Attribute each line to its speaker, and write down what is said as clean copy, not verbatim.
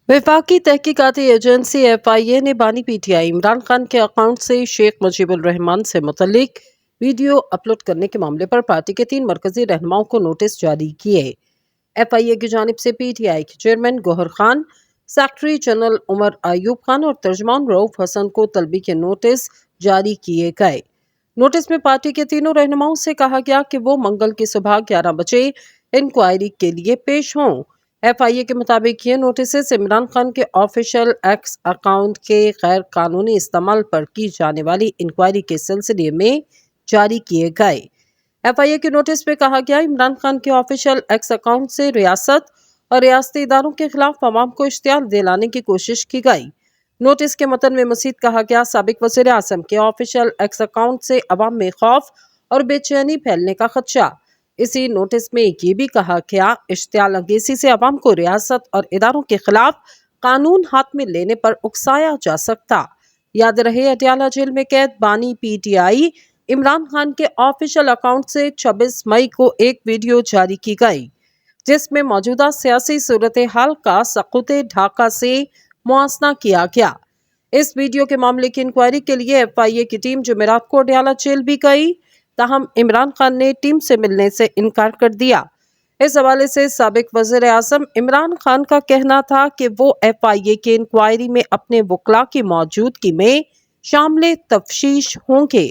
Speaker 1: वफाकी तहकीकाती agency FIA ने बानी PTI इमरान खान के अकाउंट से शेख मुजीबुर रहमान से मुतल्लिक वीडियो अपलोड करने के मामले पर पार्टी के 3 मरकजी रहनुमाओं को नोटिस जारी किए। FIA की जानिब से PTI के chairman Gauhar Khan, secretary general Umar Ayub Khan और तर्जमान रऊफ हसन को तलबी के नोटिस जारी किए गए। नोटिस में पार्टी के तीनों रहनुमाओं से कहा गया कि वो मंगल की सुबह 11 बजे इंक्वायरी के लिए पेश हों। FIA के मुताबिक ये नोटिस इमरान खान के ऑफिशियल एक्स अकाउंट के गैर कानूनी इस्तेमाल पर की जाने वाली इंक्वायरी के सिलसिले में जारी किए गए। FIA के नोटिस में कहा गया, इमरान खान के ऑफिशियल एक्स अकाउंट से रियासत और रियासती इदारों के खिलाफ अवाम को इश्तियाल दिलाने की कोशिश की गई। नोटिस के मतन में मज़ीद कहा गया, साबिक वज़ीर आज़म के ऑफिशियल एक्स अकाउंट से अवाम में खौफ और बेचैनी फैलने का खदशा। इसी नोटिस में ये भी कहा गया, इश्तियाल अंगेज़ी से अवाम को रियासत और इदारों के खिलाफ कानून हाथ में लेने पर उकसाया जा सकता। याद रहे, अटियाला जेल में कैद बानी PTI इमरान खान के ऑफिशियल अकाउंट से 26 मई को एक वीडियो जारी की गई, जिसमें मौजूदा सियासी सूरत हाल का सक़ूत ढाका से मुआसना किया गया। इस वीडियो के मामले की इंक्वायरी के लिए FIA की टीम जुमेरात को अटियाला जेल भी गई, ताहम इमरान खान ने टीम से मिलने से इनकार कर दिया। इस हवाले से साबिक वज़ीर आज़म इमरान खान का कहना था कि वो FIA की इंक्वायरी में अपने वकला की मौजूदगी में शामिल तफ्तीश होंगे।